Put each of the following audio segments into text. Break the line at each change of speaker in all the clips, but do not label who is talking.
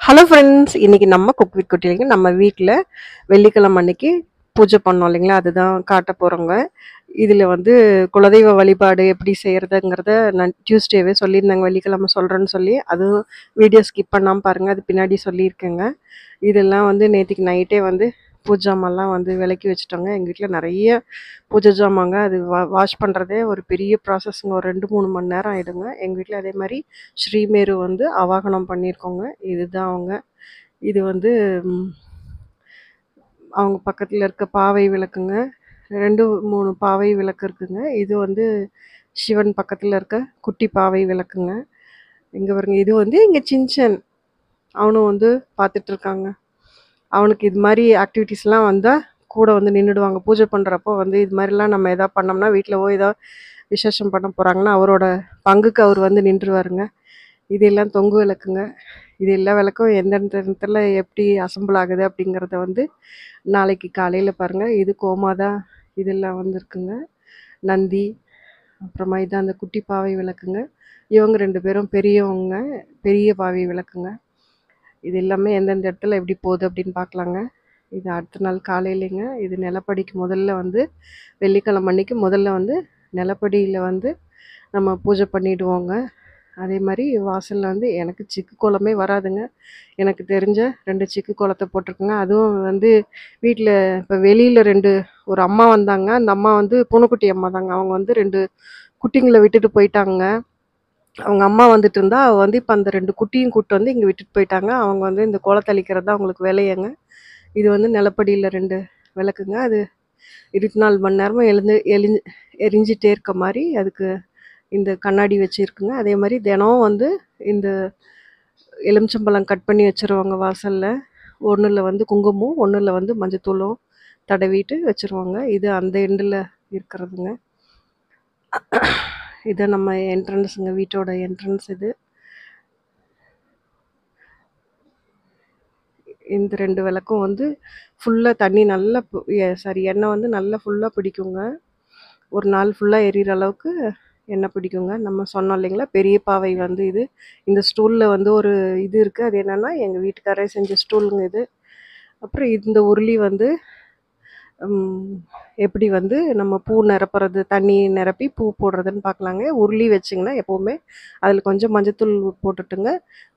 Hello friends, இன்னைக்கு நம்ம cook with குட்டிலிங்க நம்ம வீட்டில் வெள்ளிக்கிழமை அன்னைக்கு பூஜை பண்ணோம் இல்லைங்களா, அதுதான் காட்ட போகிறோங்க. இதில் வந்து குலதெய்வ வழிபாடு எப்படி செய்கிறதுங்கிறத நான் டியூஸ்டேவே சொல்லியிருந்தேங்க, வெள்ளிக்கிழமை சொல்கிறேன்னு சொல்லி. அதுவும் வீடியோ ஸ்கிப் பண்ணாமல் பாருங்கள், அது பின்னாடி சொல்லியிருக்கேங்க. இதெல்லாம் வந்து நேற்றுக்கு நைட்டே வந்து பூஜை ஜாமான்லாம் வந்து விலக்கி வச்சுட்டோங்க. எங்கள் வீட்டில் நிறைய பூஜை ஜாமாங்க. அது வாஷ் பண்ணுறதே ஒரு பெரிய ப்ராசஸ்ங்க. ஒரு 2-3 மணி நேரம் ஆகிடுங்க. எங்கள் வீட்டில் அதே மாதிரி ஸ்ரீமேரு வந்து அவாகனம் பண்ணியிருக்கோங்க. இதுதான் அவங்க. இது வந்து ம், அவங்க பக்கத்தில் இருக்க பாவை விளக்குங்க. 2-3 பாவை விளக்கு இருக்குங்க. இது வந்து சிவன் பக்கத்தில் இருக்க குட்டி பாவை விளக்குங்க. இங்கே பாருங்க, இது வந்து இங்கே சின்சன் அவனும் வந்து பார்த்துட்டு இருக்காங்க. அவனுக்கு இது மாதிரி ஆக்டிவிட்டீஸ்லாம் வந்தால் கூட வந்து நின்றுடுவாங்க. பூஜை பண்ணுறப்போ வந்து இது மாதிரிலாம் நம்ம எதாவது பண்ணோம்னா, வீட்டில் ஏதாவது விசேஷம் பண்ண போகிறாங்கன்னா அவரோட பங்குக்கு அவர் வந்து நின்றுவாருங்க. இதெல்லாம் தொங்கு விளக்குங்க. இது எல்லா விளக்கும் எந்தெந்த இடத்துல எப்படி அசம்பிள் ஆகுது அப்படிங்கிறத வந்து நாளைக்கு காலையில் பாருங்கள். இது கோமாதா இதெல்லாம் வந்துருக்குங்க. நந்தி, அப்புறமா இது அந்த குட்டி பாவை விளக்குங்க. இவங்க 2 பேரும் பெரியவங்க, பெரிய பாவை விளக்குங்க. இது எல்லாமே எந்தெந்த இடத்துல எப்படி போகுது அப்படின்னு பார்க்கலாங்க. இது அடுத்த நாள் காலையிலேங்க. இது நிலப்படிக்கு முதல்ல வந்து வெள்ளிக்கிழமை அன்னைக்கு முதல்ல வந்து நிலப்படியில் வந்து நம்ம பூஜை பண்ணிவிடுவோங்க. அதே மாதிரி வாசலில் வந்து எனக்கு சிக்கு கோலமே வராதுங்க. எனக்கு தெரிஞ்ச 2 சிக்கு கோலத்தை போட்டிருக்குங்க. அதுவும் வந்து வீட்டில் இப்போ வெளியில் 2 ஒரு அம்மா வந்தாங்க. அந்த அம்மா வந்து பூனைக்குட்டி அம்மா தாங்க. அவங்க வந்து 2 குட்டிங்களை விட்டுட்டு போயிட்டாங்க. அவங்க அம்மா வந்துட்டு இருந்தா, அவள் வந்து இப்போ அந்த 2 குட்டியும் கூட்டு வந்து இங்கே விட்டுட்டு போயிட்டாங்க. அவங்க வந்து இந்த கோலத்தை அழிக்கிறது தான் அவங்களுக்கு வேலையேங்க. இது வந்து நிலப்படியில் 2 விளக்குங்க. அது 24 மணி நேரமும் எரிஞ்சிட்டே இருக்க மாதிரி அதுக்கு இந்த கண்ணாடி வச்சுருக்குங்க. அதே மாதிரி தினம் வந்து இந்த எலுமிச்சம்பழம் கட் பண்ணி வச்சுருவாங்க வாசலில். ஒன்றில் வந்து குங்குமம், ஒன்றில் வந்து மஞ்சத்தூளும் தடவிட்டு வச்சுருவாங்க. இது அந்த எண்டில் இருக்கிறதுங்க. இது நம்ம என்ட்ரன்ஸுங்க, வீட்டோட என்ட்ரன்ஸ் இது. இந்த 2 விளக்கும் வந்து ஃபுல்லாக தண்ணி நல்லா எண்ணெய் வந்து நல்லா ஃபுல்லாக பிடிக்குங்க. ஒரு நாள் ஃபுல்லாக எரியிற அளவுக்கு எண்ணெய் பிடிக்குங்க. நம்ம சொன்னோம் இல்லைங்களா, பெரிய பாவை வந்து இது. இந்த ஸ்டூலில் வந்து ஒரு இது இருக்குது. அது என்னென்னா எங்கள் வீட்டுக்காரரே செஞ்ச ஸ்டூலுங்க இது. அப்புறம் இந்த உருளி வந்து எப்படி வந்து நம்ம பூ நிரப்புறது, தண்ணி நிரப்பி பூ போடுறதுன்னு பார்க்கலாங்க. உருளி வச்சிங்கன்னா எப்போவுமே அதில் கொஞ்சம் மஞ்சத்தூள் போட்டுட்டுங்க,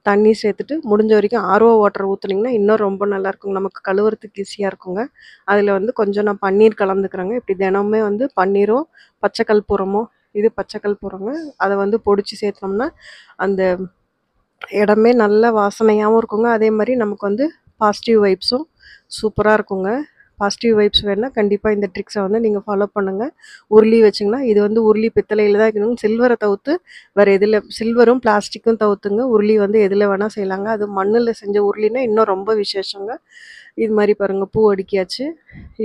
தண்ணி சேர்த்துட்டு முடிஞ்ச வரைக்கும் ஆர்ஓ வாட்டர் ஊற்றுனீங்கன்னா இன்னும் ரொம்ப நல்லாயிருக்குங்க. நமக்கு கழுவுறதுக்கு ஈஸியாக இருக்குங்க. அதில் வந்து கொஞ்சம் நான் பன்னீர் கலந்துக்கிறேங்க. இப்படி தினமுமே வந்து பன்னீரும் பச்சை கற்பூரமும், இது பச்சை கற்பூரங்க, அதை வந்து பொடிச்சு சேர்த்தோம்னா அந்த இடமே நல்ல வாசனையாகவும் இருக்குங்க. அதே மாதிரி நமக்கு வந்து பாசிட்டிவ் வைப்ஸும் சூப்பராக இருக்குங்க. பாசிட்டிவ் வைப்ஸ் வேணுன்னா கண்டிப்பாக இந்த ட்ரிக்ஸை வந்து நீங்கள் ஃபாலோ பண்ணுங்கள். உருளி வச்சிங்கன்னா, இது வந்து உருளி பித்தளையில் தான் இருக்கணும். சில்வரை தவிர்த்து வேறு எதில், சில்வரும் பிளாஸ்டிக்கும் தவிர்த்துங்க. உருளி வந்து எதில் வேணால் செய்யலாங்க. அது மண்ணில் செஞ்ச உருளினா இன்னும் ரொம்ப விசேஷங்க. இது மாதிரி பாருங்கள், பூ அடுக்கியாச்சு.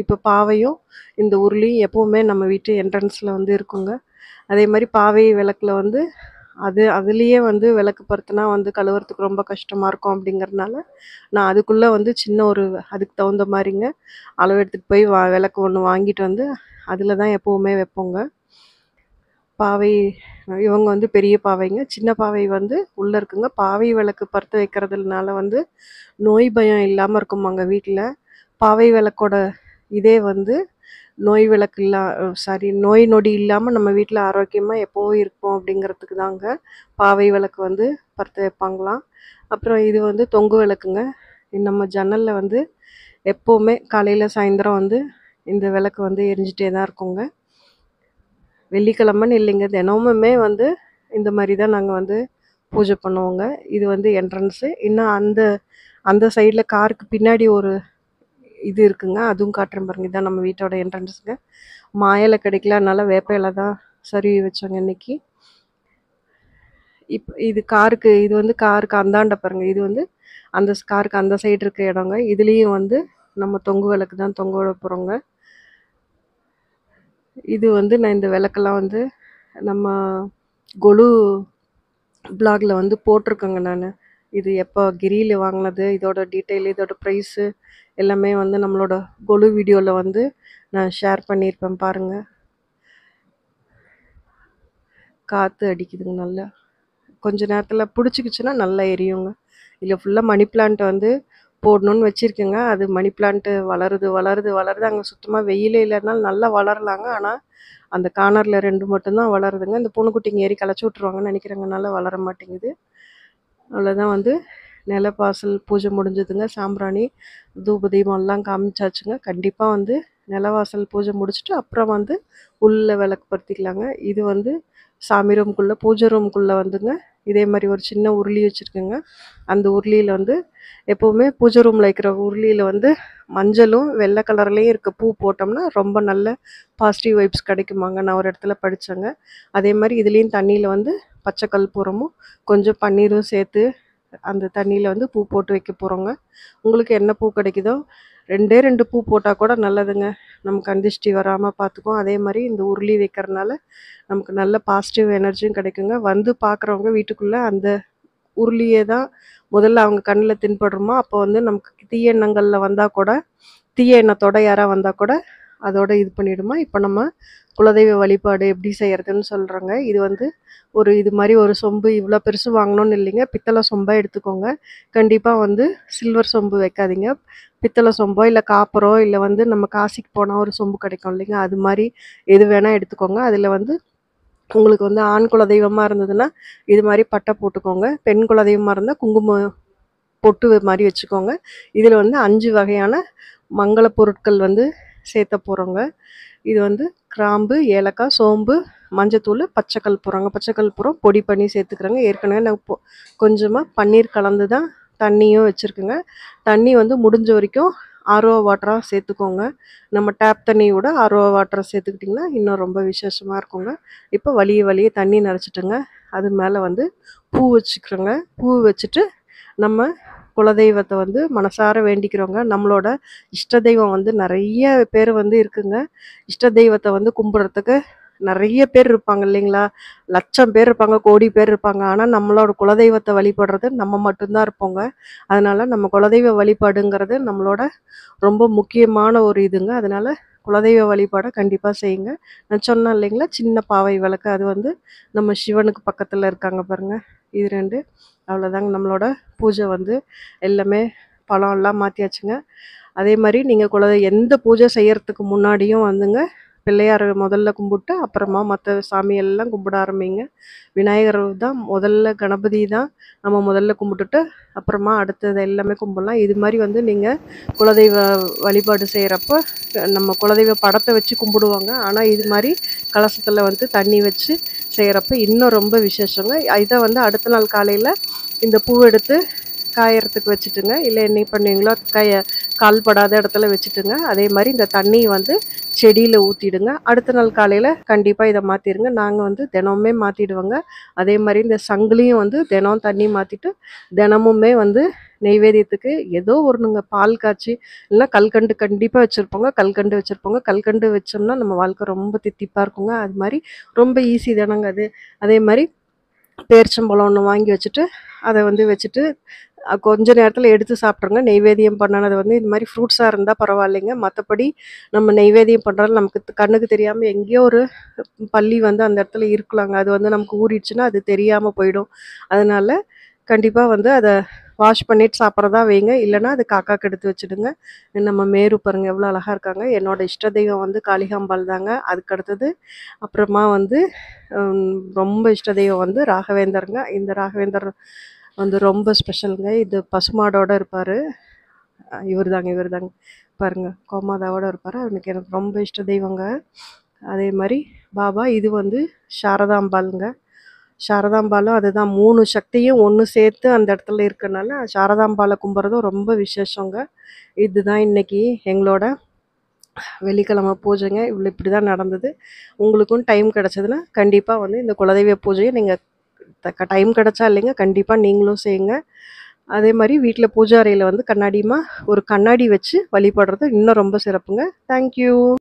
இப்போ பாவையும் இந்த உருளியும் எப்போவுமே நம்ம வீட்டு என்ட்ரன்ஸில் வந்து இருக்குங்க. அதே மாதிரி பாவை விளக்கில் வந்து அதுலேயே வந்து விளக்கு பொருத்தினா வந்து கழுவுறதுக்கு ரொம்ப கஷ்டமாக இருக்கும். அப்படிங்கிறதுனால நான் அதுக்குள்ளே வந்து சின்ன ஒரு அதுக்கு தகுந்த மாதிரிங்க அளவு எடுத்துகிட்டு போய் விளக்கு ஒன்று வாங்கிட்டு வந்து அதில் தான் எப்போவுமே வைப்போங்க. பாவை இவங்க வந்து பெரிய பாவைங்க. சின்ன பாவை வந்து உள்ளே இருக்குங்க. பாவை விளக்கு பருத்த வைக்கிறதுனால வந்து நோய் பயம் இல்லாமல் இருக்குமாங்க வீட்டில். பாவை விளக்கோட இதே வந்து நோய் நொடி இல்லாமல் நம்ம வீட்டில் ஆரோக்கியமாக எப்போவும் இருப்போம் அப்படிங்கிறதுக்கு தாங்க பாவை விளக்கு வந்து பற்ற வைப்பாங்களாம். அப்புறம் இது வந்து தொங்கு விளக்குங்க. நம்ம ஜன்னலில் வந்து எப்போவுமே காலையில் சாயந்தரம் வந்து இந்த விளக்கு வந்து எரிஞ்சிட்டே தான் இருக்குங்க. வெள்ளிக்கிழமைன்னு இல்லைங்க, தினமுமே வந்து இந்த மாதிரி தான் நாங்கள் வந்து பூஜை பண்ணுவோங்க. இது வந்து என்ட்ரன்ஸு. இன்னும் அந்த அந்த சைடில் காருக்கு பின்னாடி ஒரு இது இருக்குங்க, அதுவும் காட்டுறேன் பாருங்க. இதுதான் நம்ம வீட்டோட என்ட்ரன்ஸுங்க. மாயிலை கிடைக்கல, அதனால வேப்ப இலை தான் சருவி வச்சோங்க இன்னைக்கு. இப்போ இது காருக்கு, இது வந்து காருக்கு அந்தாண்ட பாருங்க. இது வந்து அந்த காருக்கு அந்த சைடு இருக்க இடங்க. இதுலேயும் வந்து நம்ம தொங்கு விளக்கு தான் தொங்க விட போகிறோங்க. இது வந்து நான் இந்த விளக்கெல்லாம் வந்து நம்ம கொலு பிளாகில் வந்து போட்டிருக்கேங்க நான். இது எப்போ கிரியில் வாங்கினது, இதோட டீட்டெயில், இதோட ப்ரைஸு எல்லாமே வந்து நம்மளோட கொலு வீடியோவில் வந்து நான் ஷேர் பண்ணியிருப்பேன் பாருங்கள். காற்று அடிக்குதுங்க நல்லா. கொஞ்ச நேரத்தில் பிடிச்சிக்கிச்சுன்னா நல்லா எரியுங்க. இதில் ஃபுல்லாக மணி பிளான்ட் வந்து போடணும்னு வச்சுருக்கேங்க. அது மணி பிளான்ட்டு வளருது வளருது வளருது. அங்கே சுத்தமாக வெயிலே இல்லைனாலும் நல்லா வளரலாங்க. ஆனால் அந்த கார்னரில் 2 மட்டும்தான் வளருதுங்க. இந்த பூனைக்குட்டிங்க ஏறி களைச்சி விட்ருவாங்கன்னு நினைக்கிறேங்கனால வளர மாட்டேங்குது. அவ்வளோதான் வந்து நிலவாசல் பூஜை முடிஞ்சதுங்க. சாம்பிராணி தூப தீபம்லாம் காமிச்சாச்சுங்க. கண்டிப்பாக வந்து நிலவாசல் பூஜை முடிச்சுட்டு அப்புறம் வந்து உள்ள விளக்கு பற்றிக்கலாங்க. இது வந்து சாமி ரூம்குள்ளே பூஜை ரூம்குள்ளே வந்துங்க இதே மாதிரி ஒரு சின்ன உருளி வச்சுருக்கேங்க. அந்த உருளியில் வந்து எப்போவுமே பூஜை ரூமில் வைக்கிற உருளியில் வந்து மஞ்சளும் வெள்ளை கலர்லேயும் இருக்க பூ போட்டோம்னா ரொம்ப நல்ல பாசிட்டிவ் வைப்ஸ் கிடைக்குமாங்க. நான் ஒரு இடத்துல படித்தேங்க. அதே மாதிரி இதுலேயும் தண்ணியில் வந்து பச்சை கற்பூரமும் கொஞ்சம் பன்னீரும் சேர்த்து அந்த தண்ணியில் வந்து பூ போட்டு வைக்க போகிறோங்க. உங்களுக்கு என்ன பூ கிடைக்குதோ 2 பூ போட்டால் கூட நல்லதுங்க. நமக்கு கந்திஷ்டி வராமல் பார்த்துக்கும். அதே மாதிரி இந்த உருளி வைக்கிறனால நமக்கு நல்ல பாசிட்டிவ் எனர்ஜியும் கிடைக்குங்க. வந்து பார்க்குறவங்க வீட்டுக்குள்ளே அந்த உருளியே தான் முதல்ல அவங்க கண்ணில் தென்படுறோமோ அப்போ வந்து நமக்கு தீய எண்ணங்களில் வந்தால் கூட தீய எண்ணத்தோட யாராக வந்தால் கூட அதோட இது பண்ணிவிடுமா. இப்போ நம்ம குலதெய்வ வழிபாடு எப்படி செய்கிறதுன்னு சொல்கிறோங்க. இது வந்து இது மாதிரி ஒரு சொம்பு இவ்வளோ பெருசு வாங்கணும்னு இல்லைங்க. பித்தளை சொம்பாக எடுத்துக்கோங்க. கண்டிப்பாக வந்து சில்வர் சொம்பு வைக்காதீங்க. பித்தளை சொம்போ இல்லை காப்பரோ இல்லை வந்து நம்ம காசிக்கு போனால் ஒரு சொம்பு கிடைக்கும் இல்லைங்க, அது மாதிரி எது வேணால் எடுத்துக்கோங்க. அதில் வந்து உங்களுக்கு வந்து ஆண் குலதெய்வமாக இருந்ததுன்னா இது மாதிரி பட்டை போட்டுக்கோங்க. பெண் குலதெய்வமாக இருந்தால் குங்குமம் பொட்டு மாதிரி வச்சுக்கோங்க. இதில் வந்து 5 வகையான மங்கள பொருட்கள் வந்து சேர்த்த போகிறோங்க. இது வந்து கிராம்பு, ஏலக்காய், சோம்பு, மஞ்சத்தூள், பச்சை கற்பூரம் பொடி பண்ணி சேர்த்துக்கிறேங்க. ஏற்கனவே நான் கொஞ்சமாக பன்னீர் கலந்து தான் தண்ணியும் வச்சுருக்குங்க. தண்ணி வந்து முடிஞ்ச வரைக்கும் ஆர்ஓ வாட்டராக சேர்த்துக்கோங்க. நம்ம டேப் தண்ணியோட ஆர்ஓ வாட்டரை சேர்த்துக்கிட்டிங்கன்னா இன்னும் ரொம்ப விசேஷமாக இருக்குங்க. இப்போ வலிய தண்ணி நிறச்சிட்டுங்க. அது மேலே வந்து பூ வச்சுக்கிறோங்க. பூ வச்சுட்டு நம்ம குலதெய்வத்தை வந்து மனசார வேண்டிக்கிறோங்க. நம்மளோட இஷ்ட தெய்வம் வந்து நிறைய பேர் வந்து இருக்குங்க. இஷ்ட தெய்வத்தை வந்து கும்பிட்றதுக்கு நிறைய பேர் இருப்பாங்க இல்லைங்களா, லட்சம் பேர் இருப்பாங்க, கோடி பேர் இருப்பாங்க. ஆனால் நம்மளோட குலதெய்வத்தை வழிபடுறது நம்ம மட்டும்தான் இருப்போங்க. அதனால் நம்ம குலதெய்வ வழிபாடுங்கிறது நம்மளோட ரொம்ப முக்கியமான ஒரு இதுங்க. அதனால் குலதெய்வ வழிபாடை கண்டிப்பாக செய்யுங்க. நான் சொன்னேன் இல்லைங்களா சின்ன பாவை விளக்கு, அது வந்து நம்ம சிவனுக்கு பக்கத்தில் இருக்காங்க பாருங்கள். இது 2 அவ்வளோதாங்க. நம்மளோட பூஜை வந்து எல்லாமே பழம்லாம் மாற்றியாச்சுங்க. அதே மாதிரி நீங்கள் எந்த பூஜை செய்கிறதுக்கு முன்னாடியும் வந்துங்க பிள்ளையார் முதல்ல கும்பிட்டு அப்புறமா மற்ற சாமியெல்லாம் கும்பிட ஆரம்பிங்க. விநாயகர் தான் முதல்ல, கணபதி தான் நம்ம முதல்ல கும்பிட்டுட்டு அப்புறமா அடுத்தது எல்லாமே கும்பிடலாம். இது மாதிரி வந்து நீங்கள் குலதெய்வ வழிபாடு செய்கிறப்ப நம்ம குலதெய்வ படத்தை வச்சு கும்பிடுவாங்க. ஆனால் இது மாதிரி கலசத்தில் வந்து தண்ணி வச்சு செய்கிறப்ப இன்னும் ரொம்ப விசேஷங்க. இதை வந்து அடுத்த நாள் காலையில் இந்த பூ எடுத்து காயறதுக்கு வச்சுட்டுங்க. இல்லை என்ன பண்ணுவீங்களோ கால்படாத இடத்துல வச்சுட்டுங்க. அதே மாதிரி இந்த தண்ணி வந்து செடியில் ஊற்றிடுங்க. அடுத்த நாள் காலையில் கண்டிப்பாக இதை மாற்றிடுங்க. நாங்கள் வந்து தினமுமே மாற்றிடுவோங்க. அதே மாதிரி இந்த சங்கிலியும் வந்து தினம் தண்ணி மாற்றிட்டு தினமுமே வந்து நெய்வேத்தியத்துக்கு ஏதோ ஒன்றுங்க பால் காய்ச்சி இல்லைனா கல்கண்டு கண்டிப்பாக வச்சுருப்போங்க. கல்கண்டு வச்சோம்னா நம்ம வாழ்க்கை ரொம்ப தித்திப்பாக இருக்குங்க. அது மாதிரி ரொம்ப ஈஸி தானங்க அது. அதே மாதிரி பேரிச்சம்பழம் ஒன்று வாங்கி வச்சுட்டு அதை வந்து வச்சுட்டு கொஞ்ச நேரத்தில் எடுத்து சாப்பிட்ருங்க. நெய்வேத்தியம் பண்ணனது வந்து இது மாதிரி ஃப்ரூட்ஸாக இருந்தால் பரவாயில்லைங்க. மற்றபடி நம்ம நெய்வேத்தியம் பண்ணுறது நமக்கு கண்ணுக்கு தெரியாமல் எங்கேயோ ஒரு பள்ளி வந்து அந்த இடத்துல இருக்கலாங்க. அது வந்து நமக்கு ஊறிடுச்சுன்னா அது தெரியாமல் போயிடும். அதனால் கண்டிப்பாக வந்து அதை வாஷ் பண்ணிவிட்டு சாப்பிட்றதா வைங்க. இல்லைனா அது காக்காக்கு எடுத்து வச்சுடுங்க. நம்ம மேரு பாருங்கள் எவ்வளோ அழகாக இருக்காங்க. என்னோடய இஷ்ட தெய்வம் வந்து காளிகாம்பாள் தாங்க. அதுக்கு அடுத்தது அப்புறமா வந்து ரொம்ப இஷ்ட தெய்வம் வந்து ராகவேந்தருங்க. இந்த ராகவேந்தர் வந்து ரொம்ப ஸ்பெஷலுங்க. இது பசுமாடோடு இருப்பார். இவர் தாங்க பாருங்கள், கோமாதாவோடு இருப்பார். அவனுக்கு எனக்கு ரொம்ப இஷ்ட தெய்வங்க. அதே மாதிரி பாபா இது வந்து சாரதாம்பாளுங்க. சாரதாம்பாலும் அதுதான் 3 சக்தியும் ஒன்று சேர்த்து அந்த இடத்துல இருக்கனால சாரதாம்பாலை கும்பிட்றதும் ரொம்ப விசேஷங்க. இதுதான் இன்றைக்கி எங்களோட வெள்ளிக்கிழமை பூஜைங்க. இப்படி தான் நடந்தது. உங்களுக்கும் டைம் கிடச்சதுன்னா கண்டிப்பாக வந்து இந்த குலதெய்வ பூஜையை நீங்கள் டைம் கிடச்சா இல்லைங்க கண்டிப்பாக நீங்களும் செய்யுங்க. அதே மாதிரி வீட்டில் பூஜை அறையில் வந்து ஒரு கண்ணாடி வச்சு வழிபடுறது இன்னும் ரொம்ப சிறப்புங்க. தேங்க்யூ.